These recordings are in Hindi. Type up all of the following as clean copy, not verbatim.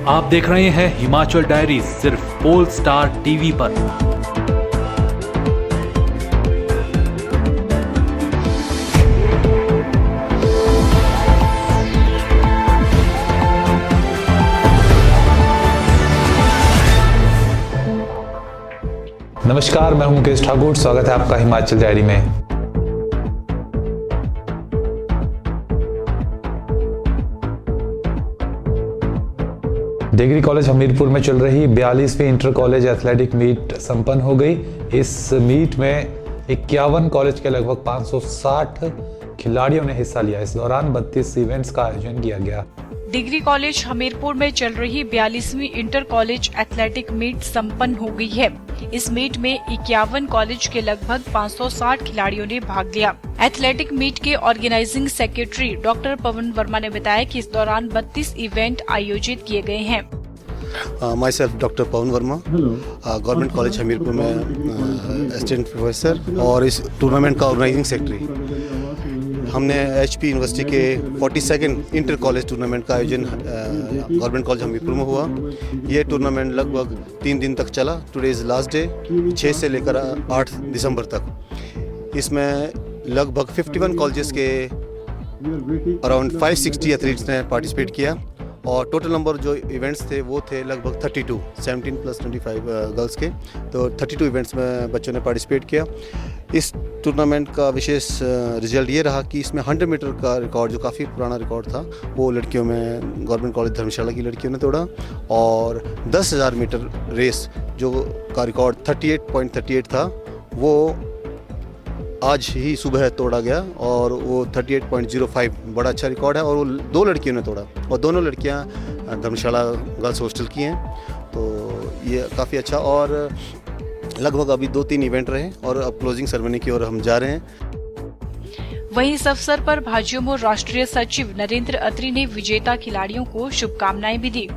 आप देख रहे हैं हिमाचल डायरी सिर्फ पोल स्टार टीवी पर। नमस्कार, मैं हूं मुकेश ठाकुर। स्वागत है आपका हिमाचल डायरी में। डिग्री कॉलेज हमीरपुर में चल रही 42वीं इंटर कॉलेज एथलेटिक मीट संपन्न हो गई। इस मीट में 51 कॉलेज के लगभग 560 खिलाड़ियों ने हिस्सा लिया। इस दौरान 32 इवेंट्स का आयोजन किया गया। डिग्री कॉलेज हमीरपुर में चल रही 42वीं इंटर कॉलेज एथलेटिक मीट संपन्न हो गई है। इस मीट में 51 कॉलेज के लगभग 560 खिलाड़ियों ने भाग लिया। एथलेटिक मीट के ऑर्गेनाइजिंग सेक्रेटरी डॉक्टर पवन वर्मा ने बताया कि इस दौरान 32 इवेंट आयोजित किए गए हैं। My self doctor Pawan Verma, government college Hamirpur में असिस्टेंट प्रोफेसर और इस टूर्नामेंट का ऑर्गेनाइजिंग सेक्रेटरी। हमने एचपी यूनिवर्सिटी के 42nd इंटर कॉलेज टूर्नामेंट का आयोजन गवर्नमेंट कॉलेज हमीरपुर में हुआ। ये टूर्नामेंट लगभग 3 दिन तक चला। टुडे इज़ लास्ट डे, 6 से लेकर 8 दिसंबर तक। इसमें लगभग 51 कॉलेजेस के अराउंड 560 एथलीट्स ने पार्टिसिपेट किया और टोटल नंबर जो इवेंट्स थे वो थे लगभग 32, 17 + 25 गर्ल्स के। तो 32 इवेंट्स में बच्चों ने पार्टिसिपेट किया। इस टूर्नामेंट का विशेष रिजल्ट ये रहा कि इसमें 100 मीटर का रिकॉर्ड, जो काफ़ी पुराना रिकॉर्ड था, वो लड़कियों में गवर्नमेंट कॉलेज धर्मशाला की लड़कियों ने तोड़ा। और 10,000 मीटर रेस जो का रिकॉर्ड 38.38 था, वो आज ही सुबह तोड़ा गया और वो 38.05 बड़ा अच्छा रिकॉर्ड है। और वो 2 लड़कियों ने तोड़ा और दोनों लड़कियां धर्मशाला गर्ल्स हॉस्टल की हैं। तो ये काफ़ी अच्छा। और लगभग अभी 2-3 इवेंट रहे और अब क्लोजिंग सेरेमनी की ओर हम जा रहे हैं। वहीं इस अवसर पर भाजयुमो राष्ट्रीय सचिव नरेंद्र अत्री ने विजेता खिलाड़ियों को शुभकामनाएं भी दी।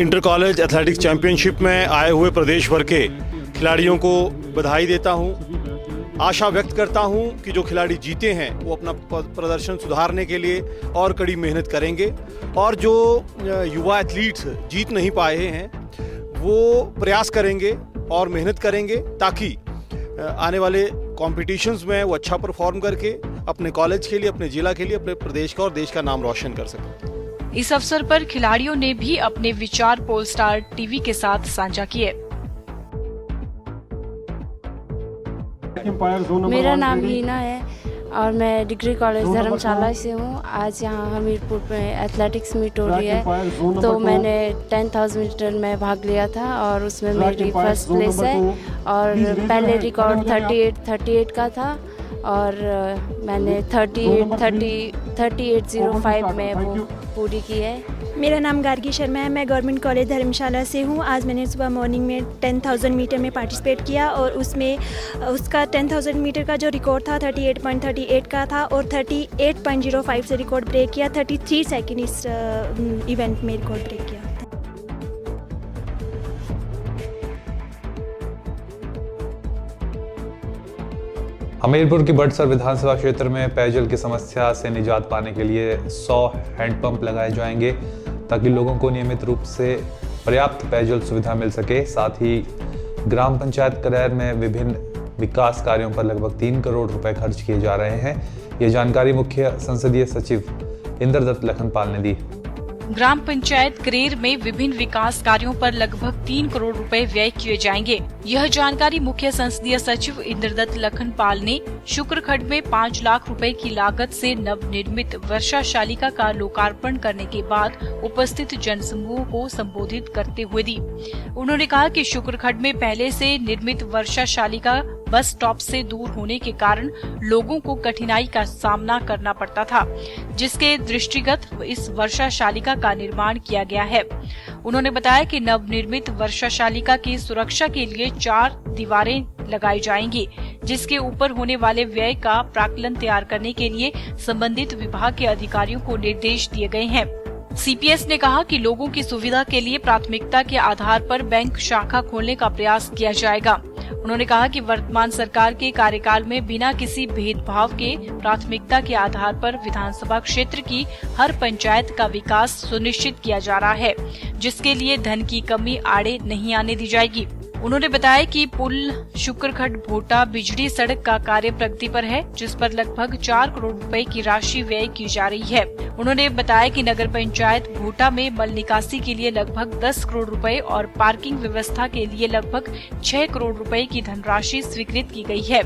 इंटर कॉलेज एथलेटिक्स चैंपियनशिप में आए हुए प्रदेश भर के खिलाड़ियों को बधाई देता हूं। आशा व्यक्त करता हूं कि जो खिलाड़ी जीते हैं वो अपना प्रदर्शन सुधारने के लिए और कड़ी मेहनत करेंगे और जो युवा एथलीट्स जीत नहीं पाए हैं वो प्रयास करेंगे और मेहनत करेंगे ताकि आने वाले कॉम्पिटिशन्स में वो अच्छा परफॉर्म करके अपने कॉलेज के लिए, अपने जिला के लिए, अपने प्रदेश का और देश का नाम रोशन कर सकें। इस अवसर पर खिलाड़ियों ने भी अपने विचार पोल स्टार टीवी के साथ साझा किए। मेरा नाम हीना है और मैं डिग्री कॉलेज धर्मशाला से हूँ। आज यहाँ हमीरपुर में एथलेटिक्स मीट हो रही है, तो मैंने 10,000 मीटर में भाग लिया था और उसमें मेरी फर्स्ट प्लेस है। और पहले रिकॉर्ड 38 का था और मैंने 38:05 में वो पूरी की है। मेरा नाम गार्गी शर्मा है, मैं गवर्नमेंट कॉलेज धर्मशाला से हूँ। आज मैंने सुबह मॉर्निंग में 10,000 मीटर में पार्टिसिपेट किया और उसमें उसका 10,000 मीटर का जो रिकॉर्ड था 38.38 का था और 38.05 से रिकॉर्ड ब्रेक किया। 33 सेकंड इस इवेंट में रिकॉर्ड ब्रेक किया। हमीरपुर की बड़सर विधानसभा क्षेत्र में पेयजल की समस्या से निजात पाने के लिए 100 हैंडपंप लगाए जाएंगे ताकि लोगों को नियमित रूप से पर्याप्त पेयजल सुविधा मिल सके। साथ ही ग्राम पंचायत करैर में विभिन्न विकास कार्यों पर लगभग 3 करोड़ रुपए खर्च किए जा रहे हैं। ये जानकारी मुख्य संसदीय सचिव इंद्रदत्त लखनपाल ने दी। ग्राम पंचायत करेर में विभिन्न विकास कार्यों पर लगभग 3 करोड़ रुपए व्यय किए जाएंगे। यह जानकारी मुख्य संसदीय सचिव इंद्रदत्त लखनपाल ने शुक्रखंड में 5 लाख रुपए की लागत से नवनिर्मित वर्षा शालिका का लोकार्पण करने के बाद उपस्थित जनसमूह को संबोधित करते हुए दी। उन्होंने कहा कि शुक्रखंड में पहले से निर्मित वर्षा शालिका बस स्टॉप से दूर होने के कारण लोगों को कठिनाई का सामना करना पड़ता था, जिसके दृष्टिगत इस वर्षा शालिका का निर्माण किया गया है। उन्होंने बताया कि नवनिर्मित वर्षा शालिका की सुरक्षा के लिए 4 दीवारें लगाई जाएंगी, जिसके ऊपर होने वाले व्यय का प्राक्कलन तैयार करने के लिए संबंधित विभाग के अधिकारियों को निर्देश दिए गए हैं। सीपीएस ने कहा कि लोगों की सुविधा के लिए प्राथमिकता के आधार पर बैंक शाखा खोलने का प्रयास किया जाएगा। उन्होंने कहा कि वर्तमान सरकार के कार्यकाल में बिना किसी भेदभाव के प्राथमिकता के आधार पर विधानसभा क्षेत्र की हर पंचायत का विकास सुनिश्चित किया जा रहा है, जिसके लिए धन की कमी आड़े नहीं आने दी जाएगी। उन्होंने बताया कि पुल शुक्रखड भोटा बिजली सड़क का कार्य प्रगति पर है, जिस पर लगभग 4 करोड़ रुपए की राशि व्यय की जा रही है। उन्होंने बताया कि नगर पंचायत भोटा में मल निकासी के लिए लगभग 10 करोड़ रुपए और पार्किंग व्यवस्था के लिए लगभग 6 करोड़ रुपए की धनराशि स्वीकृत की गई है।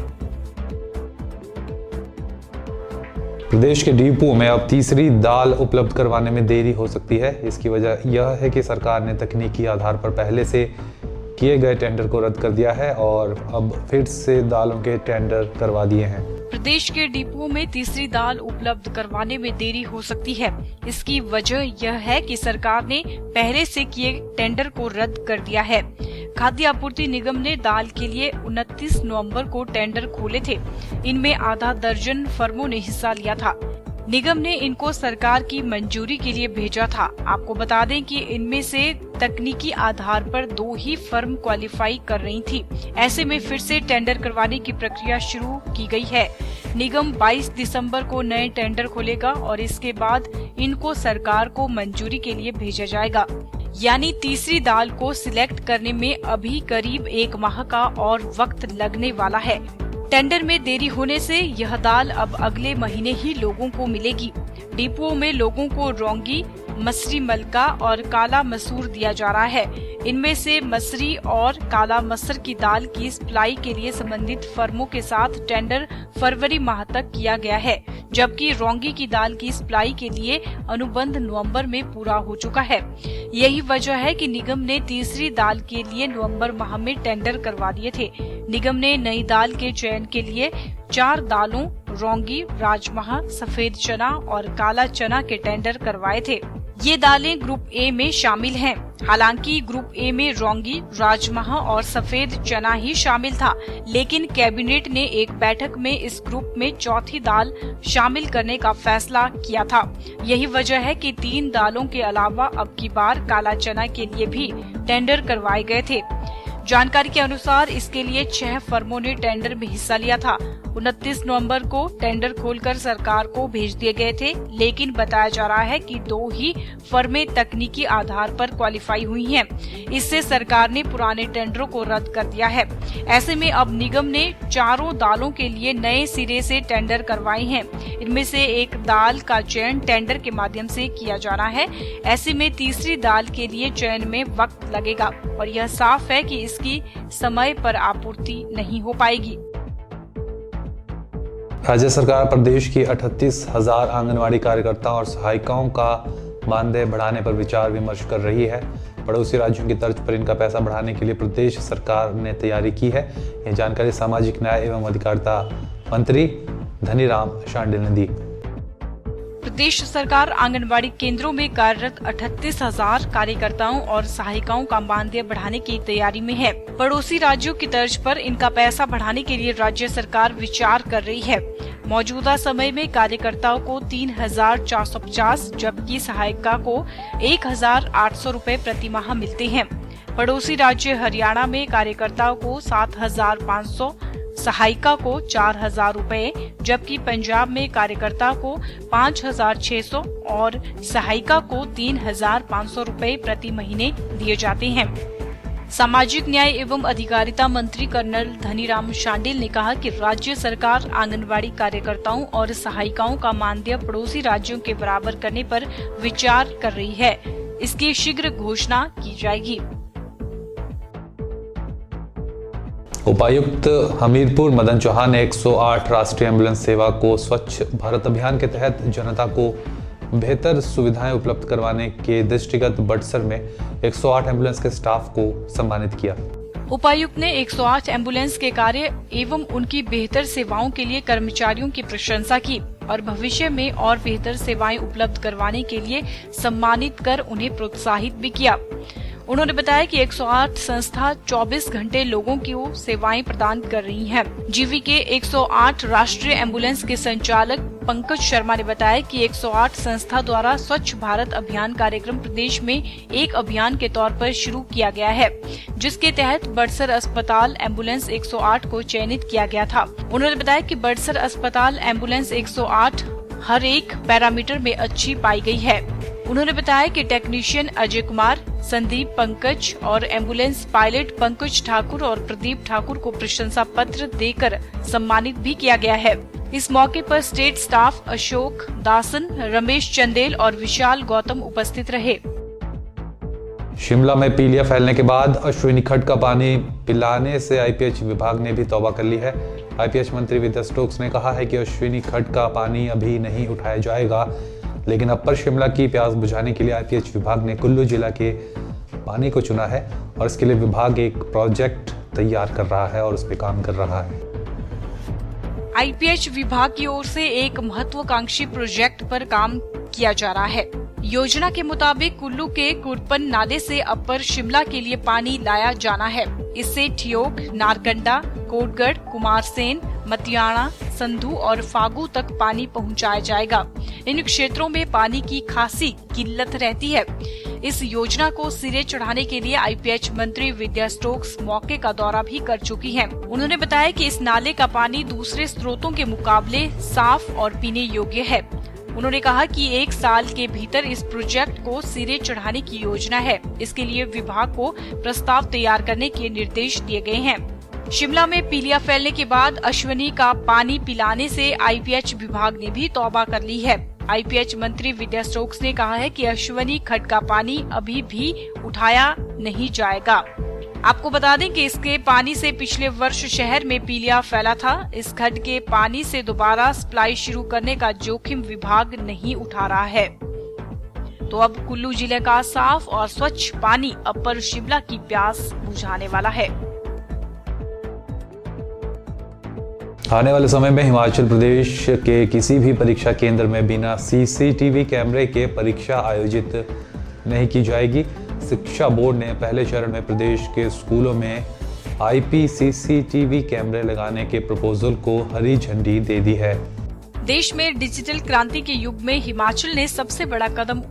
प्रदेश के डिपो में अब तीसरी दाल उपलब्ध करवाने में देरी हो सकती है। इसकी वजह यह है कि सरकार ने तकनीकी आधार पर पहले से किए गए टेंडर को रद्द कर दिया है और अब फिर से दालों के टेंडर करवा दिए हैं। प्रदेश के डिपो में तीसरी दाल उपलब्ध करवाने में देरी हो सकती है। इसकी वजह यह है कि सरकार ने पहले से किए टेंडर को रद्द कर दिया है। खाद्य आपूर्ति निगम ने दाल के लिए 29 नवंबर को टेंडर खोले थे। इनमें आधा दर्जन फर्मों ने हिस्सा लिया था। निगम ने इनको सरकार की मंजूरी के लिए भेजा था। आपको बता दें कि इनमें से तकनीकी आधार पर 2 ही फर्म क्वालिफाई कर रही थी। ऐसे में फिर से टेंडर करवाने की प्रक्रिया शुरू की गई है। निगम 22 दिसंबर को नए टेंडर खोलेगा और इसके बाद इनको सरकार को मंजूरी के लिए भेजा जाएगा। यानी तीसरी दाल को सिलेक्ट करने में अभी करीब 1 माह का और वक्त लगने वाला है। टेंडर में देरी होने से यह दाल अब अगले महीने ही लोगों को मिलेगी। डिपो में लोगों को रौंगी, मसरी मलका और काला मसूर दिया जा रहा है। इनमें से मसरी और काला मसर की दाल की सप्लाई के लिए संबंधित फर्मों के साथ टेंडर फरवरी माह तक किया गया है, जबकि रौंगी की दाल की सप्लाई के लिए अनुबंध नवंबर में पूरा हो चुका है। यही वजह है कि निगम ने तीसरी दाल के लिए नवंबर माह में टेंडर करवा दिए थे। निगम ने नई दाल के चयन के लिए 4 दालों रौंगी, राजमा, सफेद चना और काला चना के टेंडर करवाए थे। ये दालें ग्रुप ए में शामिल हैं। हालांकि ग्रुप ए में रौंगी, राजमा और सफेद चना ही शामिल था, लेकिन कैबिनेट ने एक बैठक में इस ग्रुप में चौथी दाल शामिल करने का फैसला किया था। यही वजह है कि 3 दालों के अलावा अब की बार काला चना के लिए भी टेंडर करवाए गए थे। जानकारी के अनुसार इसके लिए 6 फर्मों ने टेंडर में हिस्सा लिया था। 29 नवंबर को टेंडर खोलकर सरकार को भेज दिए गए थे, लेकिन बताया जा रहा है कि 2 ही फर्में तकनीकी आधार पर क्वालिफाई हुई हैं। इससे सरकार ने पुराने टेंडरों को रद्द कर दिया है। ऐसे में अब निगम ने 4 दालों के लिए नए सिरे से टेंडर करवाए हैं। इनमें से एक दाल का चयन टेंडर के माध्यम से किया जाना है। ऐसे में तीसरी दाल के लिए चयन में वक्त लगेगा और यह साफ है कि इसकी समय पर आपूर्ति नहीं हो पाएगी। राज्य सरकार प्रदेश की 38,000 आंगनवाड़ी कार्यकर्ताओं और सहायिकाओं का मानदेय बढ़ाने पर विचार विमर्श कर रही है। पड़ोसी राज्यों की तर्ज पर इनका पैसा बढ़ाने के लिए प्रदेश सरकार ने तैयारी की है। यह जानकारी सामाजिक न्याय एवं अधिकारिता मंत्री धनीराम शांडिल ने दी। प्रदेश सरकार आंगनवाड़ी केंद्रों में कार्यरत 38,000 कार्यकर्ताओं और सहायिकाओं का मानदेय बढ़ाने की तैयारी में है। पड़ोसी राज्यों की तर्ज पर इनका पैसा बढ़ाने के लिए राज्य सरकार विचार कर रही है। मौजूदा समय में कार्यकर्ताओं को 3,450 जबकि सहायिका को 1,800 रुपए प्रति माह मिलते हैं। पड़ोसी राज्य हरियाणा में कार्यकर्ताओं को 7,500, सहायिका को 4,000 रुपए, जबकि पंजाब में कार्यकर्ता को 5,600 और सहायिका को 3,500 रुपए प्रति महीने दिए जाते हैं। सामाजिक न्याय एवं अधिकारिता मंत्री कर्नल धनीराम शांडिल ने कहा कि राज्य सरकार आंगनवाड़ी कार्यकर्ताओं और सहायिकाओं का मानदेय पड़ोसी राज्यों के बराबर करने पर विचार कर रही है। इसकी शीघ्र घोषणा की जाएगी। उपायुक्त हमीरपुर मदन चौहान ने 108 राष्ट्रीय एम्बुलेंस सेवा को स्वच्छ भारत अभियान के तहत जनता को बेहतर सुविधाएं उपलब्ध करवाने के दृष्टिगत बड़सर में 108 एम्बुलेंस के स्टाफ को सम्मानित किया। उपायुक्त ने 108 एम्बुलेंस के कार्य एवं उनकी बेहतर सेवाओं के लिए कर्मचारियों की प्रशंसा की और भविष्य में और बेहतर सेवाएं उपलब्ध करवाने के लिए सम्मानित कर उन्हें प्रोत्साहित भी किया। उन्होंने बताया कि 108 संस्था 24 घंटे लोगों को सेवाएं प्रदान कर रही हैं। जीवीके 108 राष्ट्रीय एम्बुलेंस के संचालक पंकज शर्मा ने बताया कि 108 संस्था द्वारा स्वच्छ भारत अभियान कार्यक्रम प्रदेश में एक अभियान के तौर पर शुरू किया गया है, जिसके तहत बड़सर अस्पताल एम्बुलेंस 108 को चयनित किया गया था। उन्होंने बताया कि बड़सर अस्पताल एम्बुलेंस 108 हर एक पैरामीटर में अच्छी पाई गई है। उन्होंने बताया कि टेक्नीशियन अजय कुमार, संदीप, पंकज और एम्बुलेंस पायलट पंकज ठाकुर और प्रदीप ठाकुर को प्रशंसा पत्र देकर सम्मानित भी किया गया है। इस मौके पर स्टेट स्टाफ अशोक दासन, रमेश चंदेल और विशाल गौतम उपस्थित रहे। शिमला में पीलिया फैलने के बाद अश्विनी खड्ड का पानी पिलाने से आईपीएच विभाग ने भी तौबा कर ली है। आईपीएच मंत्री विद्या स्टोक्स ने कहा है कि अश्विनी खड्ड का पानी अभी नहीं उठाया जाएगा, लेकिन अपर शिमला की प्यास बुझाने के लिए आईपीएच विभाग ने कुल्लू जिला के पानी को चुना है और इसके लिए विभाग एक प्रोजेक्ट तैयार कर रहा है और उस पर काम कर रहा है। आईपीएच विभाग की ओर से एक महत्वाकांक्षी प्रोजेक्ट पर काम किया जा रहा है। योजना के मुताबिक कुल्लू के कुरपन नाले से अपर शिमला के लिए पानी लाया जाना है। इससे ठियोग, नारकंडा, कोटगढ़, कुमारसेन, मतियाना, संधू और फागू तक पानी पहुंचाया जाएगा। इन क्षेत्रों में पानी की खासी किल्लत रहती है। इस योजना को सिरे चढ़ाने के लिए आईपीएच मंत्री विद्या स्टोक्स मौके का दौरा भी कर चुकी हैं। उन्होंने बताया कि इस नाले का पानी दूसरे स्रोतों के मुकाबले साफ और पीने योग्य है। उन्होंने कहा कि 1 साल के भीतर इस प्रोजेक्ट को सिरे चढ़ाने की योजना है। इसके लिए विभाग को प्रस्ताव तैयार करने के निर्देश दिए गए हैं। शिमला में पीलिया फैलने के बाद अश्विनी का पानी पिलाने से आईपीएच विभाग ने भी तौबा कर ली है। आईपीएच मंत्री विद्या स्टोक्स ने कहा है कि अश्विनी खड्ड का पानी अभी भी उठाया नहीं जाएगा। आपको बता दें कि इसके पानी से पिछले वर्ष शहर में पीलिया फैला था। इस खड्ड के पानी से दोबारा सप्लाई शुरू करने का जोखिम विभाग नहीं उठा रहा है। तो अब कुल्लू जिले का साफ और स्वच्छ पानी अपर शिमला की प्यास बुझाने वाला है। आने वाले समय में हिमाचल प्रदेश के किसी भी परीक्षा केंद्र में बिना सीसीटीवी कैमरे के परीक्षा आयोजित नहीं की जाएगी। शिक्षा बोर्ड ने पहले चरण में प्रदेश के स्कूलों में आईपी सीसीटीवी कैमरे लगाने के प्रपोजल को हरी झंडी दे दी है। देश में डिजिटल क्रांति के युग में हिमाचल ने सबसे बड़ा कदम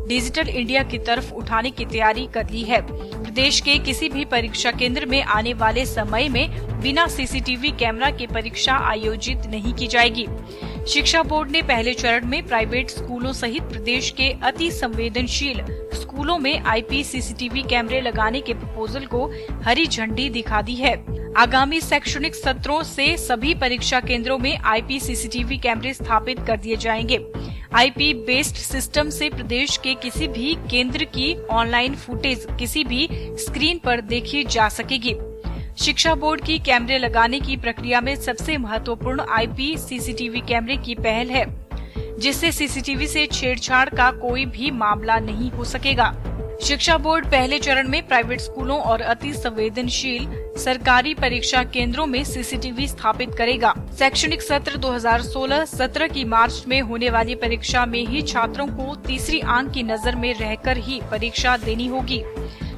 डिजिटल इंडिया की तरफ उठाने की तैयारी कर ली है। प्रदेश के किसी भी परीक्षा केंद्र में आने वाले समय में बिना सीसीटीवी कैमरा के परीक्षा आयोजित नहीं की जाएगी। शिक्षा बोर्ड ने पहले चरण में प्राइवेट स्कूलों सहित प्रदेश के अति संवेदनशील स्कूलों में आईपी सीसीटीवी कैमरे लगाने के प्रपोजल को हरी झंडी दिखा दी है। आगामी शैक्षणिक सत्रों से सभी परीक्षा केंद्रों में आईपी सीसीटीवी कैमरे स्थापित कर दिए जाएंगे। आईपी बेस्ड सिस्टम से प्रदेश के किसी भी केंद्र की ऑनलाइन फुटेज किसी भी स्क्रीन पर देखी जा सकेगी। शिक्षा बोर्ड की कैमरे लगाने की प्रक्रिया में सबसे महत्वपूर्ण आईपी सीसीटीवी कैमरे की पहल है, जिससे सीसीटीवी से छेड़छाड़ का कोई भी मामला नहीं हो सकेगा। शिक्षा बोर्ड पहले चरण में प्राइवेट स्कूलों और अति संवेदनशील सरकारी परीक्षा केंद्रों में सीसीटीवी स्थापित करेगा। शैक्षणिक सत्र 2016-17 की मार्च में होने वाली परीक्षा में ही छात्रों को तीसरी आंख की नजर में रहकर ही परीक्षा देनी होगी।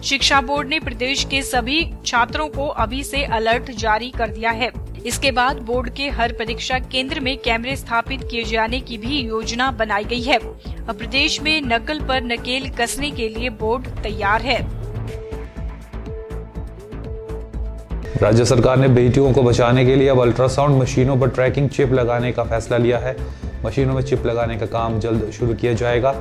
शिक्षा बोर्ड ने प्रदेश के सभी छात्रों को अभी से अलर्ट जारी कर दिया है। इसके बाद बोर्ड के हर परीक्षा केंद्र में कैमरे स्थापित किए जाने की भी योजना बनाई गई है। अब प्रदेश में नकल पर नकेल कसने के लिए बोर्ड तैयार है। राज्य सरकार ने बेटियों को बचाने के लिए अब अल्ट्रासाउंड मशीनों पर ट्रैकिंग चिप लगाने का फैसला लिया है। मशीनों में चिप लगाने का काम जल्द शुरू किया जाएगा।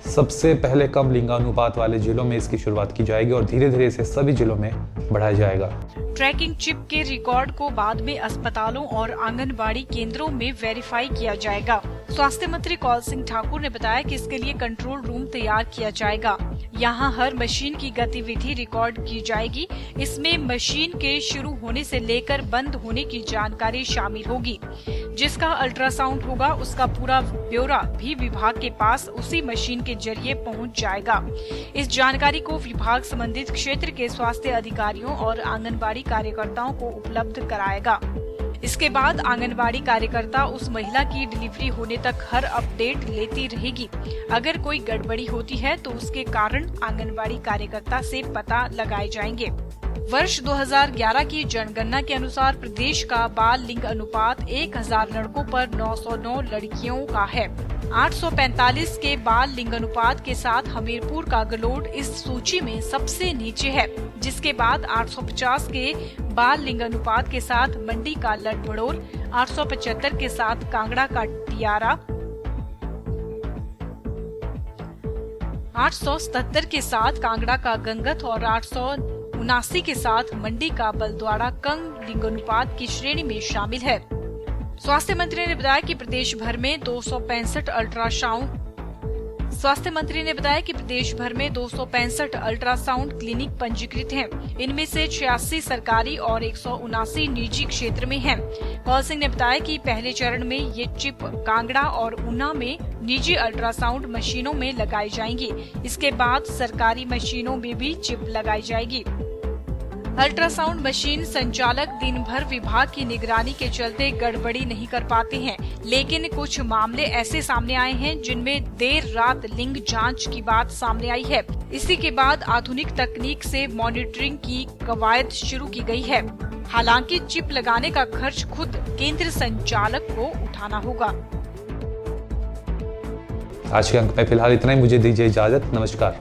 सबसे पहले कम लिंगानुपात वाले जिलों में इसकी शुरुआत की जाएगी और धीरे धीरे इसे सभी जिलों में बढ़ाया जाएगा। ट्रैकिंग चिप के रिकॉर्ड को बाद में अस्पतालों और आंगनबाड़ी केंद्रों में वेरीफाई किया जाएगा। स्वास्थ्य मंत्री कौल सिंह ठाकुर ने बताया कि इसके लिए कंट्रोल रूम तैयार किया जाएगा। यहाँ हर मशीन की गतिविधि रिकॉर्ड की जाएगी। इसमें मशीन के शुरू होने से लेकर बंद होने की जानकारी शामिल होगी। जिसका अल्ट्रासाउंड होगा उसका पूरा ब्यौरा भी विभाग के पास उसी मशीन के जरिए पहुंच जाएगा। इस जानकारी को विभाग संबंधित क्षेत्र के स्वास्थ्य अधिकारियों और आंगनबाड़ी कार्यकर्ताओं को उपलब्ध कराएगा। इसके बाद आंगनबाड़ी कार्यकर्ता उस महिला की डिलीवरी होने तक हर अपडेट लेती रहेगी। अगर कोई गड़बड़ी होती है तो उसके कारण आंगनबाड़ी कार्यकर्ता से पता लगाए जाएंगे। वर्ष 2011 की जनगणना के अनुसार प्रदेश का बाल लिंग अनुपात 1000 लड़कों पर 909 लड़कियों का है। 845 के बाल लिंग अनुपात के साथ हमीरपुर का गलोड इस सूची में सबसे नीचे है, जिसके बाद 850 के बाल लिंग अनुपात के साथ मंडी का लड़भड़ोल, 875 के साथ कांगड़ा का टियारा, 877 के साथ कांगड़ा का गंगत और 879 के साथ मंडी का बलद्वाड़ा कम लिंगानुपात की श्रेणी में शामिल है। स्वास्थ्य मंत्री ने बताया कि प्रदेश भर में 265 अल्ट्रासाउंड क्लिनिक पंजीकृत हैं। इनमें से 86 सरकारी और 179 निजी क्षेत्र में हैं। कौल सिंह ने बताया कि पहले चरण में ये चिप कांगड़ा और ऊना में निजी अल्ट्रासाउंड मशीनों में लगाई जाएंगी। इसके बाद सरकारी मशीनों में भी चिप लगाई जाएगी। अल्ट्रासाउंड मशीन संचालक दिन भर विभाग की निगरानी के चलते गड़बड़ी नहीं कर पाते हैं, लेकिन कुछ मामले ऐसे सामने आए हैं जिनमें देर रात लिंग जांच की बात सामने आई है। इसी के बाद आधुनिक तकनीक से मॉनिटरिंग की कवायद शुरू की गई है। हालांकि चिप लगाने का खर्च खुद केंद्र संचालक को उठाना होगा। आज के अंक में फिलहाल इतना ही। मुझे दीजिए इजाजत। नमस्कार।